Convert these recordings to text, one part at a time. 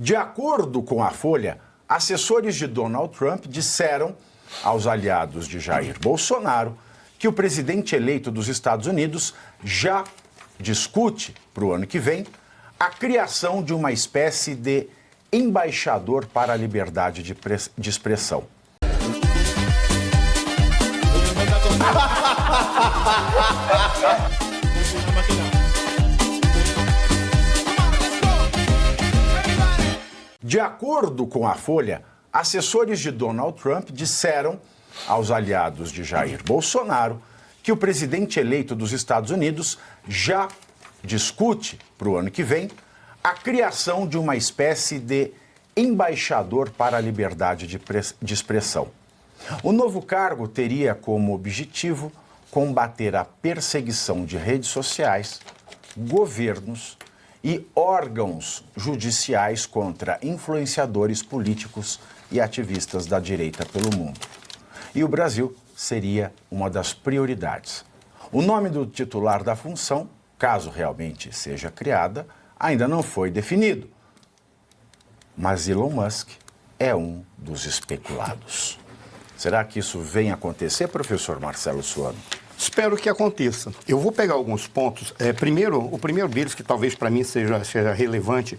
De acordo com a Folha, assessores de Donald Trump disseram aos aliados de Jair Bolsonaro que o presidente eleito dos Estados Unidos já discute, para o ano que vem, a criação de uma espécie de embaixador para a liberdade de expressão. De acordo com a Folha, assessores de Donald Trump disseram aos aliados de Jair Bolsonaro que o presidente eleito dos Estados Unidos já discute, para o ano que vem, a criação de uma espécie de embaixador para a liberdade de expressão. O novo cargo teria como objetivo combater a perseguição de redes sociais, governos e órgãos judiciais contra influenciadores políticos e ativistas da direita pelo mundo. E o Brasil seria uma das prioridades. O nome do titular da função, caso realmente seja criada, ainda não foi definido. Mas Elon Musk é um dos especulados. Será que isso vem acontecer, professor Marcelo Suano? Espero que aconteça. Eu vou pegar alguns pontos. O primeiro deles, que talvez para mim seja relevante,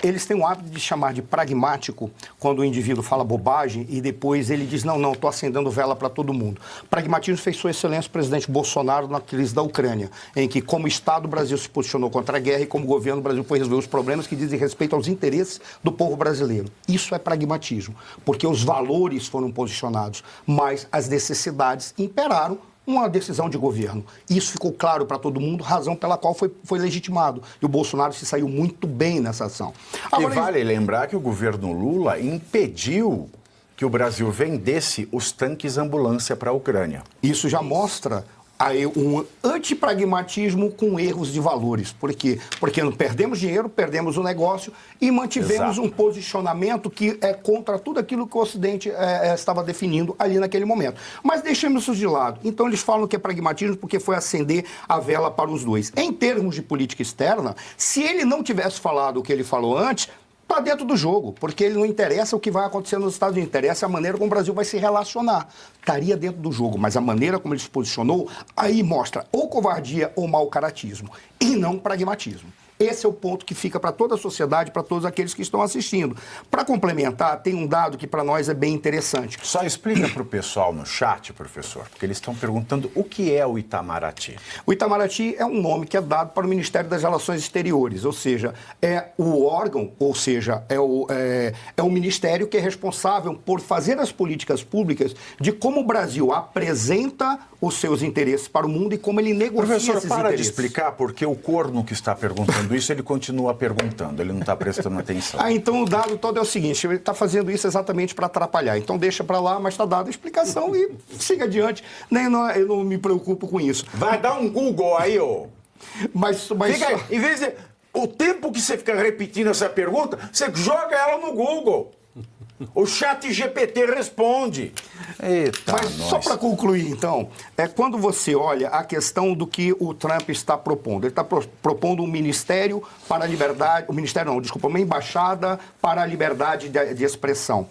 eles têm o hábito de chamar de pragmático quando o indivíduo fala bobagem e depois ele diz, não, estou acendendo vela para todo mundo. Pragmatismo fez sua excelência o presidente Bolsonaro na crise da Ucrânia, em que, como Estado, o Brasil se posicionou contra a guerra e, como governo, o Brasil foi resolver os problemas que dizem respeito aos interesses do povo brasileiro. Isso é pragmatismo, porque os valores foram posicionados, mas as necessidades imperaram uma decisão de governo. Isso ficou claro para todo mundo, razão pela qual foi legitimado. E o Bolsonaro se saiu muito bem nessa ação. Agora, e vale lembrar que o governo Lula impediu que o Brasil vendesse os tanques ambulância para a Ucrânia. Isso já mostra aí um antipragmatismo com erros de valores. Por quê? Porque perdemos dinheiro, perdemos o negócio e mantivemos um posicionamento que é contra tudo aquilo que o Ocidente estava definindo ali naquele momento. Mas deixemos isso de lado. Então eles falam que é pragmatismo porque foi acender a vela para os dois. Em termos de política externa, se ele não tivesse falado o que ele falou antes, está dentro do jogo, porque ele não interessa o que vai acontecer nos Estados Unidos, interessa a maneira como o Brasil vai se relacionar. Estaria dentro do jogo, mas a maneira como ele se posicionou, aí mostra ou covardia ou mau caratismo, e não pragmatismo. Esse é o ponto que fica para toda a sociedade, para todos aqueles que estão assistindo. Para complementar, tem um dado que para nós é bem interessante. Só explica para o pessoal no chat, professor, porque eles estão perguntando o que é o Itamaraty. O Itamaraty é um nome que é dado para o Ministério das Relações Exteriores, ou seja, é o órgão, ou seja, é o ministério que é responsável por fazer as políticas públicas de como o Brasil apresenta os seus interesses para o mundo e como ele negocia esses interesses. Professor, para de explicar, porque o corno que está perguntando isso, ele continua perguntando, ele não está prestando atenção. Então o dado todo é o seguinte, ele está fazendo isso exatamente para atrapalhar. Então deixa para lá, mas está dada a explicação e siga adiante. Eu não me preocupo com isso. Vai dar um Google aí, ô. Mas fica, em vez de... O tempo que você fica repetindo essa pergunta, você joga ela no Google. O chat GPT responde. Eita, mas só para concluir, então, quando você olha a questão do que o Trump está propondo, ele está propondo um ministério para a liberdade, uma embaixada para a liberdade de expressão.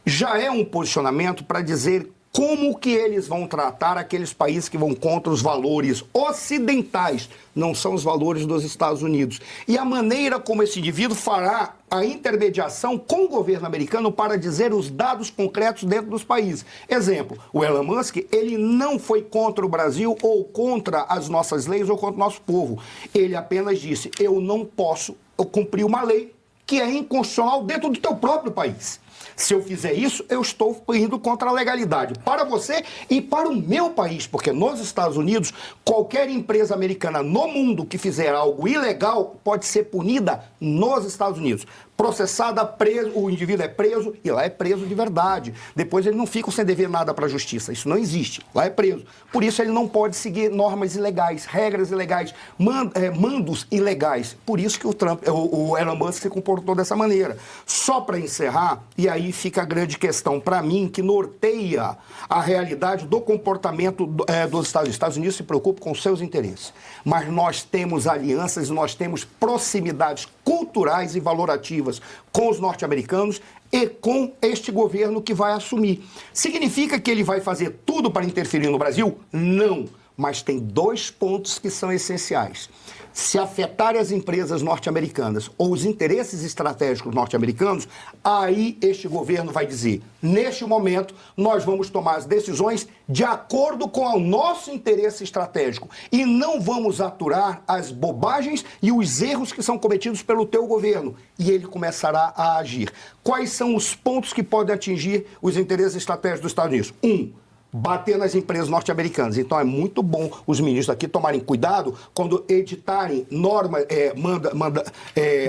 Já é um posicionamento para dizer como que eles vão tratar aqueles países que vão contra os valores ocidentais, não são os valores dos Estados Unidos. E a maneira como esse indivíduo fará a intermediação com o governo americano para dizer os dados concretos dentro dos países. Exemplo, o Elon Musk, ele não foi contra o Brasil ou contra as nossas leis ou contra o nosso povo. Ele apenas disse, eu não posso cumprir uma lei que é inconstitucional dentro do teu próprio país. Se eu fizer isso, eu estou indo contra a legalidade para você e para o meu país, porque nos Estados Unidos, qualquer empresa americana no mundo que fizer algo ilegal pode ser punida nos Estados Unidos. Processada, preso, o indivíduo é preso e lá é preso de verdade. Depois ele não fica sem dever nada para a justiça. Isso não existe. Lá é preso. Por isso ele não pode seguir normas ilegais, regras ilegais, mandos ilegais. Por isso que o Elon Musk se comportou dessa maneira. Só para encerrar, e aí fica a grande questão para mim, que norteia a realidade do comportamento dos Estados Unidos. Os Estados Unidos se preocupam com seus interesses. Mas nós temos alianças, nós temos proximidades culturais e valorativas com os norte-americanos e com este governo que vai assumir. Significa que ele vai fazer tudo para interferir no Brasil? Não. Mas tem 2 pontos que são essenciais. Se afetarem as empresas norte-americanas ou os interesses estratégicos norte-americanos, aí este governo vai dizer, neste momento, nós vamos tomar as decisões de acordo com o nosso interesse estratégico e não vamos aturar as bobagens e os erros que são cometidos pelo teu governo. E ele começará a agir. Quais são os pontos que podem atingir os interesses estratégicos dos Estados Unidos? 1. Bater nas empresas norte-americanas. Então é muito bom os ministros aqui tomarem cuidado quando editarem normas,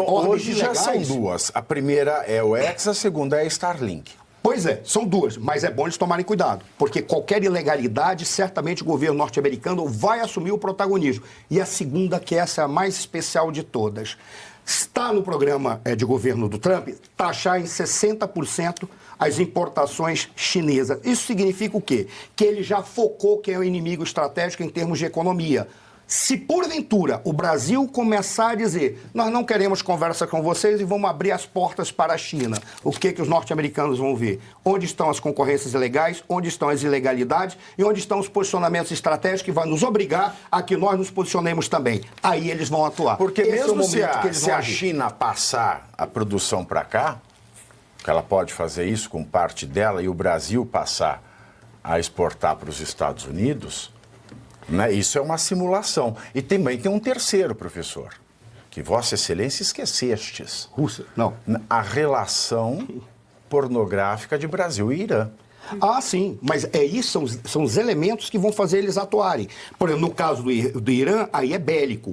ordens hoje já ilegais. são 2. A primeira é o X, a segunda é a Starlink. Pois é, são 2, mas é bom eles tomarem cuidado, porque qualquer ilegalidade, certamente o governo norte-americano vai assumir o protagonismo. E a segunda, que essa é a mais especial de todas, está no programa de governo do Trump taxar em 60% as importações chinesas. Isso significa o quê? Que ele já focou quem é o inimigo estratégico em termos de economia. Se, porventura, o Brasil começar a dizer nós não queremos conversa com vocês e vamos abrir as portas para a China, o que os norte-americanos vão ver? Onde estão as concorrências ilegais, onde estão as ilegalidades e onde estão os posicionamentos estratégicos que vão nos obrigar a que nós nos posicionemos também. Aí eles vão atuar. Porque esse mesmo é o momento que eles se vão a agir. China passar a produção para cá, que ela pode fazer isso com parte dela, e o Brasil passar a exportar para os Estados Unidos... Né? Isso é uma simulação. E também tem um terceiro, professor, que Vossa Excelência esquecestes. Rússia? Não. A relação pornográfica de Brasil e Irã. Ah, sim, mas isso são os elementos que vão fazer eles atuarem. Por exemplo, no caso do Irã, aí é bélico.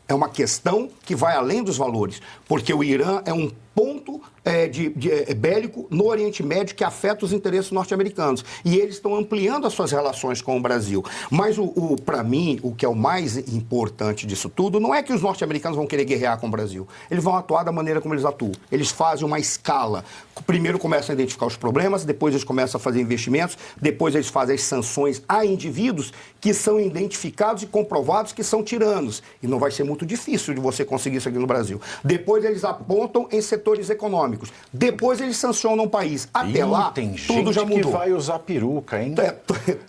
É uma questão que vai além dos valores, porque o Irã é um ponto bélico no Oriente Médio que afeta os interesses norte-americanos. E eles estão ampliando as suas relações com o Brasil. Mas, para mim, o que é o mais importante disso tudo não é que os norte-americanos vão querer guerrear com o Brasil. Eles vão atuar da maneira como eles atuam. Eles fazem uma escala. Primeiro começam a identificar os problemas, depois eles começam a fazer investimentos, depois eles fazem as sanções a indivíduos que são identificados e comprovados que são tiranos. E não vai ser muito difícil de você conseguir isso aqui no Brasil. Depois eles apontam em setores econômicos. Depois eles sancionam o país. Até lá, tem tudo já gente que mudou. vai usar peruca, hein?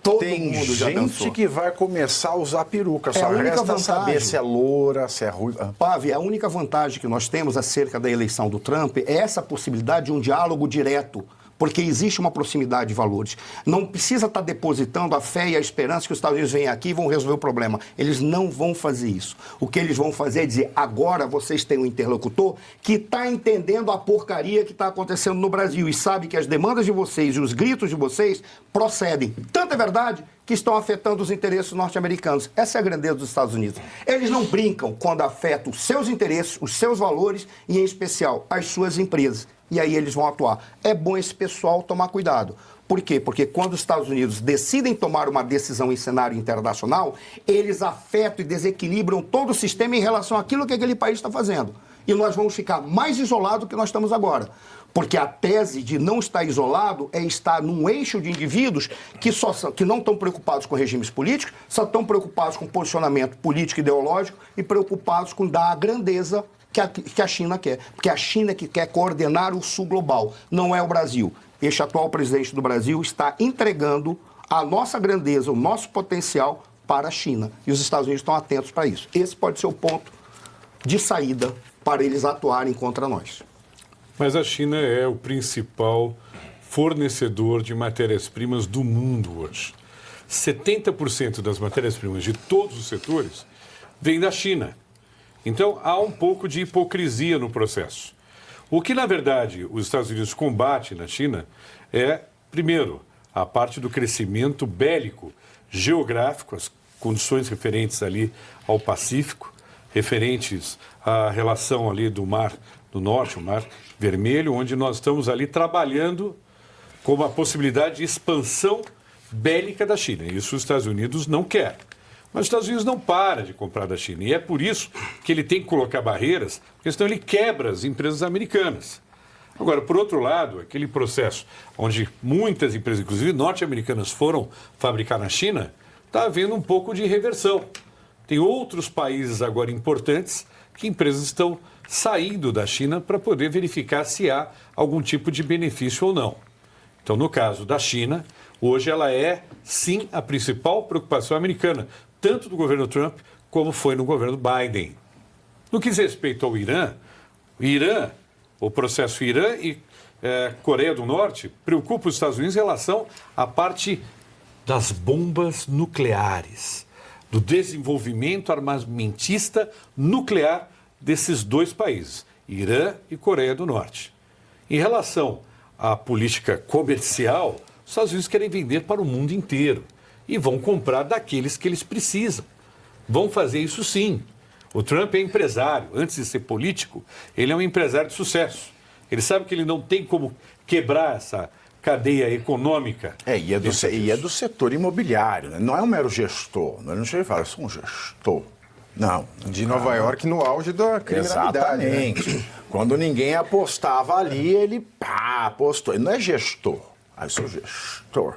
Todo Tem mundo já gente pensou. que vai começar a usar peruca. É Só a única resta vantagem. saber se é loura, se é ruiva. Pave, a única vantagem que nós temos acerca da eleição do Trump é essa possibilidade de um diálogo direto, porque existe uma proximidade de valores. Não precisa estar depositando a fé e a esperança que os Estados Unidos vêm aqui e vão resolver o problema. Eles não vão fazer isso. O que eles vão fazer é dizer, agora vocês têm um interlocutor que está entendendo a porcaria que está acontecendo no Brasil e sabe que as demandas de vocês e os gritos de vocês procedem. Tanto é verdade que estão afetando os interesses norte-americanos. Essa é a grandeza dos Estados Unidos. Eles não brincam quando afeta os seus interesses, os seus valores e, em especial, as suas empresas. E aí eles vão atuar. É bom esse pessoal tomar cuidado. Por quê? Porque quando os Estados Unidos decidem tomar uma decisão em cenário internacional, eles afetam e desequilibram todo o sistema em relação àquilo que aquele país está fazendo. E nós vamos ficar mais isolados do que nós estamos agora. Porque a tese de não estar isolado é estar num eixo de indivíduos que não estão preocupados com regimes políticos, só estão preocupados com posicionamento político e ideológico e preocupados com dar a grandeza que a China quer. Porque é a China que quer coordenar o sul global, não é o Brasil. Este atual presidente do Brasil está entregando a nossa grandeza, o nosso potencial para a China. E os Estados Unidos estão atentos para isso. Esse pode ser o ponto de saída para eles atuarem contra nós. Mas a China é o principal fornecedor de matérias-primas do mundo hoje. 70% das matérias-primas de todos os setores vêm da China. Então, há um pouco de hipocrisia no processo. O que, na verdade, os Estados Unidos combatem na China é, primeiro, a parte do crescimento bélico, geográfico, as condições referentes ali ao Pacífico, referentes à relação ali do Mar do Norte, o Mar Vermelho, onde nós estamos ali trabalhando com uma possibilidade de expansão bélica da China. Isso os Estados Unidos não querem. Mas os Estados Unidos não para de comprar da China. E é por isso que ele tem que colocar barreiras, porque senão ele quebra as empresas americanas. Agora, por outro lado, aquele processo onde muitas empresas, inclusive norte-americanas, foram fabricar na China, está havendo um pouco de reversão. Tem outros países agora importantes que empresas estão saindo da China para poder verificar se há algum tipo de benefício ou não. Então, no caso da China, hoje ela é, sim, a principal preocupação americana, tanto do governo Trump como foi no governo Biden. No que diz respeito ao Irã, o processo Irã e Coreia do Norte preocupa os Estados Unidos em relação à parte das bombas nucleares, do desenvolvimento armamentista nuclear desses dois países, Irã e Coreia do Norte. Em relação à política comercial, os Estados Unidos querem vender para o mundo inteiro e vão comprar daqueles que eles precisam. Vão fazer isso sim. O Trump é empresário, antes de ser político, ele é um empresário de sucesso. Ele sabe que ele não tem como quebrar essa cadeia econômica. E é do setor imobiliário, né? Não é um mero gestor. Não chega e fala, eu sou um gestor. Não. De Nova York no auge da criminalidade. Exatamente. Né? Quando ninguém apostava ali, ele apostou. Ele não é gestor. Eu sou gestor.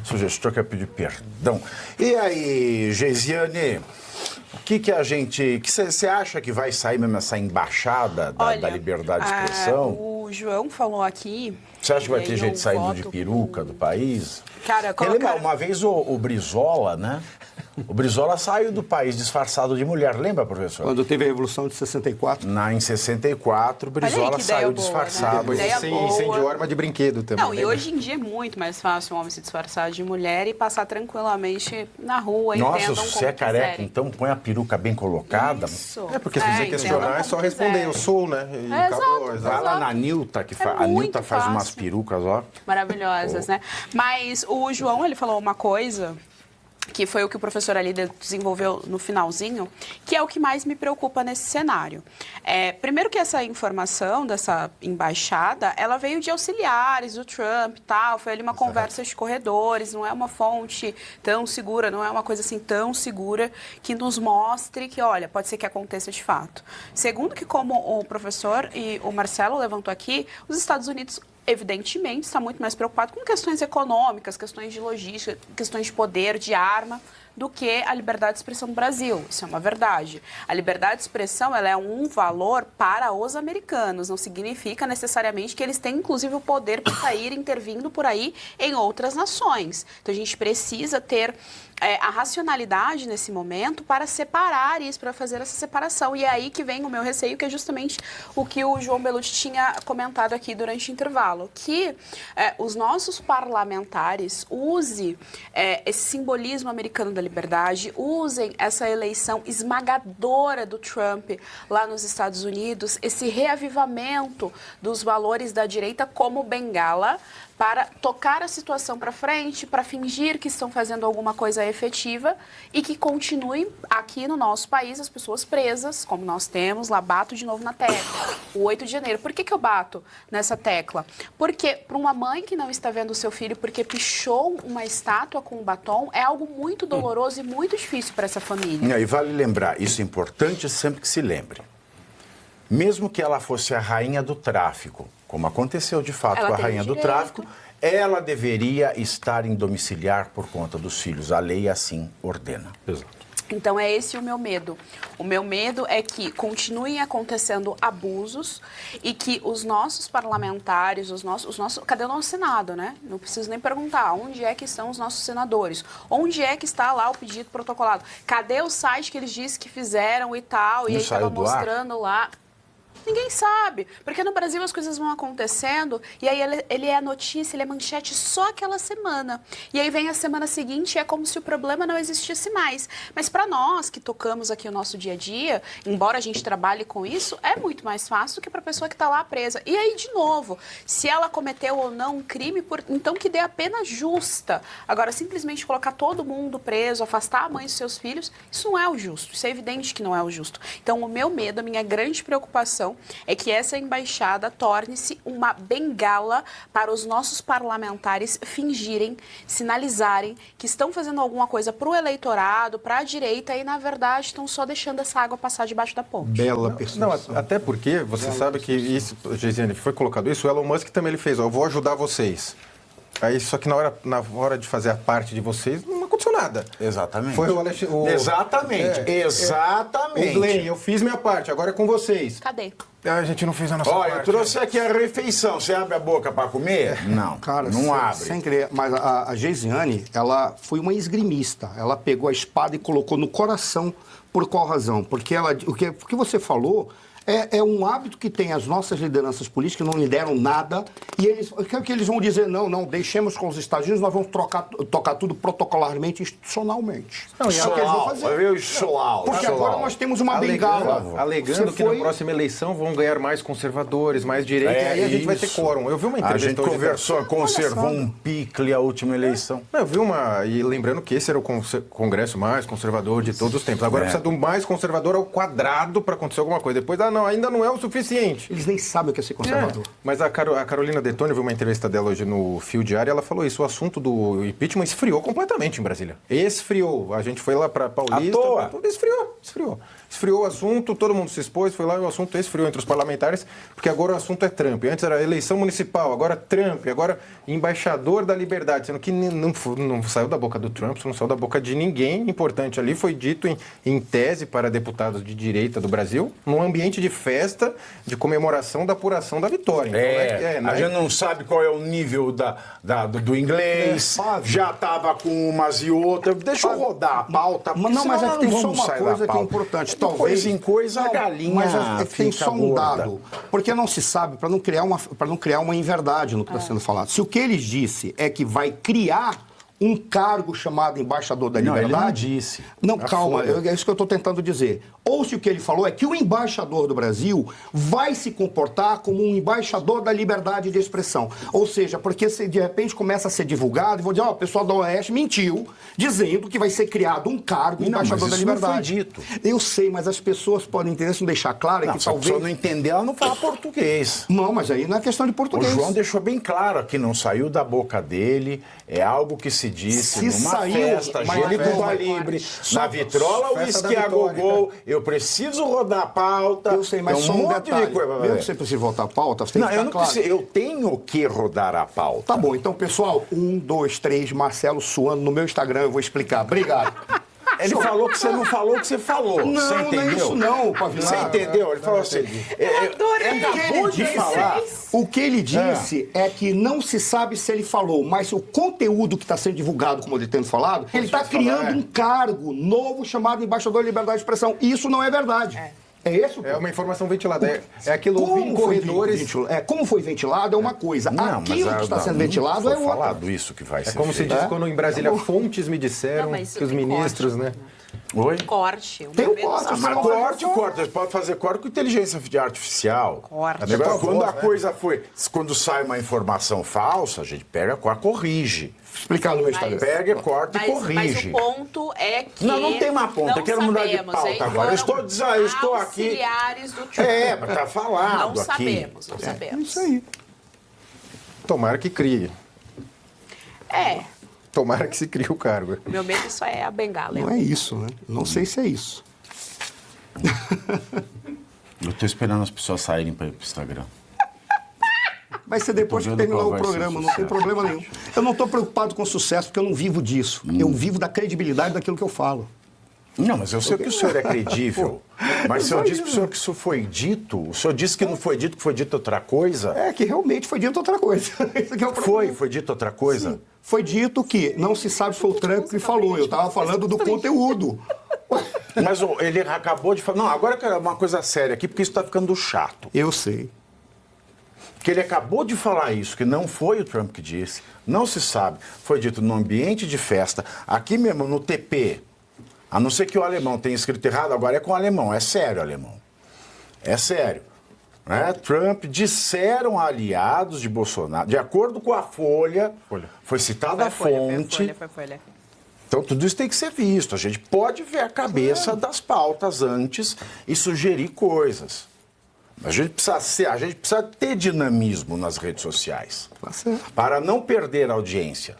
Sou gestor, quero pedir perdão. E aí, Geisiane, o que a gente... Você acha que vai sair mesmo essa embaixada da liberdade de expressão? O João falou aqui... Você acha que vai ter gente saindo de peruca do país? Cara, Uma vez o Brizola, né? O Brizola saiu do país disfarçado de mulher, lembra, professor? Quando teve a Revolução de 64. Em 64, o Brizola saiu disfarçado. Né? Depois incendiou arma de brinquedo também. Não, e hoje em dia é muito mais fácil um homem se disfarçar de mulher e passar tranquilamente na rua. Nossa, se você é careca, então põe a peruca bem colocada. Isso. Porque se você questionar, é só responder, eu sou, né? E acabou. Vai lá na Nilta, a Nilta faz umas perucas, ó. Maravilhosas, né? Mas o João, ele falou uma coisa que foi o que o professor ali desenvolveu no finalzinho, que é o que mais me preocupa nesse cenário. Primeiro que essa informação dessa embaixada, ela veio de auxiliares do Trump e tal, foi ali uma conversa de corredores, não é uma fonte tão segura, não é uma coisa assim tão segura que nos mostre que, olha, pode ser que aconteça de fato. Segundo que, como o professor e o Marcelo levantou aqui, os Estados Unidos evidentemente, está muito mais preocupado com questões econômicas, questões de logística, questões de poder, de arma, do que a liberdade de expressão no Brasil. Isso é uma verdade. A liberdade de expressão ela é um valor para os americanos. Não significa necessariamente que eles têm, inclusive, o poder para sair intervindo por aí em outras nações. Então, a gente precisa ter a racionalidade nesse momento para separar isso, para fazer essa separação. E é aí que vem o meu receio, que é justamente o que o João Belucci tinha comentado aqui durante o intervalo, que os nossos parlamentares usem esse simbolismo americano da liberdade, usem essa eleição esmagadora do Trump lá nos Estados Unidos, esse reavivamento dos valores da direita como bengala para tocar a situação para frente, para fingir que estão fazendo alguma coisa efetiva e que continuem aqui no nosso país as pessoas presas, como nós temos, lá bato de novo na tecla, o 8 de janeiro. Por que eu bato nessa tecla? Porque para uma mãe que não está vendo o seu filho porque pichou uma estátua com um batom, é algo muito doloroso e muito difícil para essa família. E vale lembrar, isso é importante sempre que se lembre. Mesmo que ela fosse a rainha do tráfico, como aconteceu de fato com a rainha do tráfico, ela deveria estar em domiciliar por conta dos filhos. A lei assim ordena. Exato. Então, é esse o meu medo. O meu medo é que continuem acontecendo abusos e que os nossos parlamentares, cadê o nosso Senado, né? Não preciso nem perguntar onde é que estão os nossos senadores. Onde é que está lá o pedido protocolado? Cadê o site que eles disseram que fizeram e tal? E aí estava mostrando lá... Ninguém sabe, porque no Brasil as coisas vão acontecendo e aí ele é a notícia, ele é manchete só aquela semana. E aí vem a semana seguinte e é como se o problema não existisse mais. Mas para nós que tocamos aqui o nosso dia a dia, embora a gente trabalhe com isso, é muito mais fácil do que para a pessoa que está lá presa. E aí, de novo, se ela cometeu ou não um crime, então que dê a pena justa. Agora, simplesmente colocar todo mundo preso, afastar a mãe dos seus filhos, isso não é o justo. Isso é evidente que não é o justo. Então, o meu medo, a minha grande preocupação é que essa embaixada torne-se uma bengala para os nossos parlamentares fingirem, sinalizarem que estão fazendo alguma coisa para o eleitorado, para a direita e, na verdade, estão só deixando essa água passar debaixo da ponte. Bela percepção. Até porque você sabe que isso, Geisiane, foi colocado isso, o Elon Musk também ele fez, eu vou ajudar vocês. Aí, só que na hora de fazer a parte de vocês, não aconteceu nada. Exatamente. Foi o Alexandre. Exatamente, exatamente. O Glenn, eu fiz minha parte, agora é com vocês. Cadê? Ah, a gente não fez a nossa Ó, parte. eu trouxe aqui a refeição. Você abre a boca para comer? Não, Cara, não abre. Sem querer. Mas a Geisiane, ela foi uma esgrimista. Ela pegou a espada e colocou no coração. Por qual razão? Porque o que você falou é um hábito que tem as nossas lideranças políticas, não lideram nada, e o que eles vão dizer? Não, deixemos com os Estados Unidos, nós vamos tocar tudo protocolarmente, institucionalmente. Não, e Isso é o que eles vão fazer. Porque agora nós temos uma bengala. Alegando Você que na próxima eleição vão ganhar mais conservadores, mais direita, e aí a gente vai ter quórum. Eu vi uma A entrevista gente hoje conversou, conservou um picle a última eleição. Não, eu vi uma. E lembrando que esse era o congresso mais conservador de todos os tempos. Agora precisa do mais conservador ao quadrado para acontecer alguma coisa. Depois, não, ainda não é o suficiente. Eles nem sabem o que é ser conservador. Mas a Carolina Detoni, eu vi uma entrevista dela hoje no Fio Diário, e ela falou isso. O assunto do impeachment esfriou completamente em Brasília. Esfriou. A gente foi lá para Paulista. À toa. Tudo esfriou. Esfriou o assunto, todo mundo se expôs, foi lá e o assunto esfriou entre os parlamentares, porque agora o assunto é Trump. Antes era eleição municipal, agora Trump, agora embaixador da liberdade, sendo que não saiu da boca do Trump, não saiu da boca de ninguém importante ali, foi dito em tese para deputados de direita do Brasil, num ambiente de festa, de comemoração da apuração da vitória. Então, A gente não sabe qual é o nível do inglês, já estava com umas e outras. Deixa eu rodar a pauta. Mas não, mas senão é que tem nós só vamos uma sair da coisa que é pauta. importante. De coisa em coisa, a galinha mas é que tem fica só um gorda. dado. Porque não se sabe, para não criar uma inverdade no que está sendo falado. Se o que ele disse é que vai criar um cargo chamado embaixador da Não, ele liberdade... não disse. Não, A calma, Folha. é isso que eu estou tentando dizer. Ou se o que ele falou é que o embaixador do Brasil vai se comportar como um embaixador da liberdade de expressão. Ou seja, porque se de repente começa a ser divulgado, e vão dizer, o pessoal da OAS mentiu, dizendo que vai ser criado um cargo embaixador da mas isso não liberdade. foi dito. Eu sei, mas as pessoas podem entender, se não deixar claro, é Não, que se a pessoa talvez... não entender, ela não fala português. Não, mas aí não é questão de O português. João deixou bem claro que não saiu da boca dele, é algo que se disse Se numa saiu, festa, mas Gene é, Cuba mas- Libre, só- na vitrola, o festa da uísque a vitória. gogol, eu preciso rodar a pauta. Eu sei, mas tem só um monte detalhe. de coisa pra Mesmo fazer. que você precise voltar à pauta, você tem Não, que eu ficar não claro. preciso, eu tenho que rodar a pauta. Tá bom, então, pessoal, 1, 2, 3, Marcelo Suando no meu Instagram, eu vou explicar. Obrigado. Ele falou que você não falou o que você falou. Não, você não é entendeu? isso não, Pavinato. Você entendeu? Ele falou assim. Ele acabou de falar. O que ele disse é que não se sabe se ele falou, mas o conteúdo que está sendo divulgado, como ele tem falado, ele está criando um cargo novo chamado embaixador de liberdade de expressão. Isso não é verdade. É esse o É ponto. uma informação ventilada. É aquilo ouvi em Como foi corredores. como foi ventilado é uma coisa. Aquilo que está sendo ventilado é outra. outra. falado isso que vai É ser como se feito. diz quando em Brasília fontes me disseram Não, mas que os tem ministros, corte. né? Oi? Corte. Tem meu um medo corte, são mas Mas cortes. corte. Você pode fazer corte com inteligência artificial. Corte. Agora, quando voz, a né? coisa foi. Quando sai uma informação falsa, a gente pega, corrige. Explicar no meu Instagram. Pega, corta e corrige. Mas o ponto é que... Não tem uma ponta. Eu quero mudar de sabemos, pauta hein? agora. Eu estou Foram dizendo, eu estou aqui. auxiliares do Trump. Mas tá falado Não aqui. sabemos, não sabemos. Isso aí. Tomara que crie. Tomara que se crie o cargo. Meu medo só é a bengala. Não é isso, né? Não sei se é isso. Eu estou esperando as pessoas saírem para ir pro Instagram. Vai ser depois Tô que vendo terminar qual o vai ser o programa, não tem sucesso. problema nenhum. Eu não estou preocupado com sucesso, porque eu não vivo disso. Eu vivo da credibilidade daquilo que eu falo. Não, mas eu sei que o senhor é credível. Mas se eu disse para o senhor que isso foi dito, o senhor disse que não foi dito, que foi dito outra coisa. É que realmente foi dito outra coisa. Esse aqui é o problema. Foi dito outra coisa? Sim. Foi dito que não se sabe se foi o Trump que falou. Eu estava falando do conteúdo. Mas ele acabou de falar. Não, agora eu quero uma coisa séria aqui, porque isso está ficando chato. Eu sei. Que ele acabou de falar isso, que não foi o Trump que disse, não se sabe. Foi dito no ambiente de festa, aqui mesmo no TP. A não ser que o alemão tenha escrito errado, agora é com o alemão. É sério, alemão. É sério. Né? Trump disseram a aliados de Bolsonaro, de acordo com a Folha, foi citada a fonte. Foi Folha. Então, tudo isso tem que ser visto. A gente pode ver a cabeça das pautas antes e sugerir coisas. A gente precisa ter dinamismo nas redes sociais. Tá certo. Para não perder a audiência.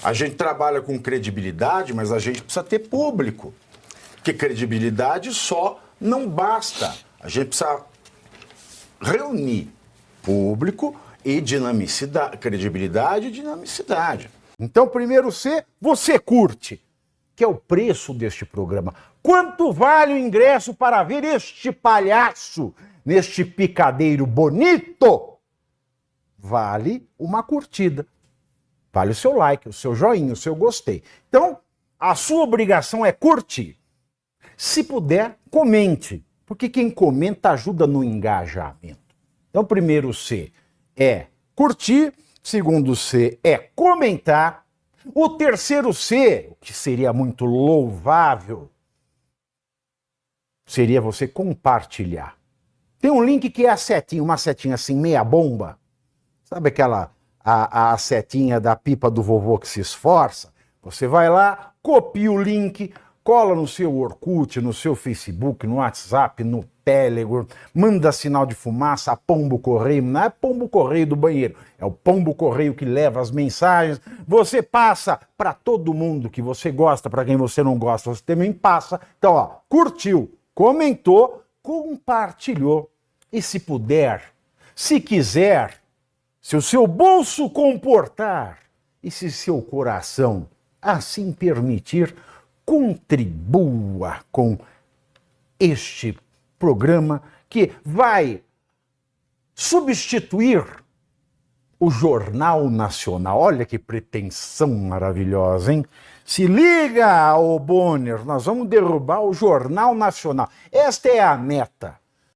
A gente trabalha com credibilidade, mas a gente precisa ter público. Porque credibilidade só não basta. A gente precisa reunir público e dinamicidade, credibilidade e dinamicidade. Então, primeiro C, você curte, que é o preço deste programa. Quanto vale o ingresso para ver este palhaço neste picadeiro bonito? Vale uma curtida. Vale o seu like, o seu joinha, o seu gostei. Então, a sua obrigação é curtir. Se puder, comente, porque quem comenta ajuda no engajamento. Então, primeiro C é curtir, segundo C é comentar, o terceiro C, o que seria muito louvável, seria você compartilhar. Tem um link que é a setinha, uma setinha assim, meia bomba. Sabe aquela, a setinha da pipa do vovô que se esforça? Você vai lá, copia o link, cola no seu Orkut, no seu Facebook, no WhatsApp, no Telegram, manda sinal de fumaça, pombo correio, não é pombo correio do banheiro, é o pombo correio que leva as mensagens, você passa para todo mundo que você gosta, para quem você não gosta, você também passa. Então, ó, curtiu, comentou, compartilhou. E se puder, se quiser, se o seu bolso comportar e se seu coração assim permitir, contribua com este programa que vai substituir o Jornal Nacional. Olha que pretensão maravilhosa, hein? Se liga, ô Bonner, nós vamos derrubar o Jornal Nacional. Esta é a meta.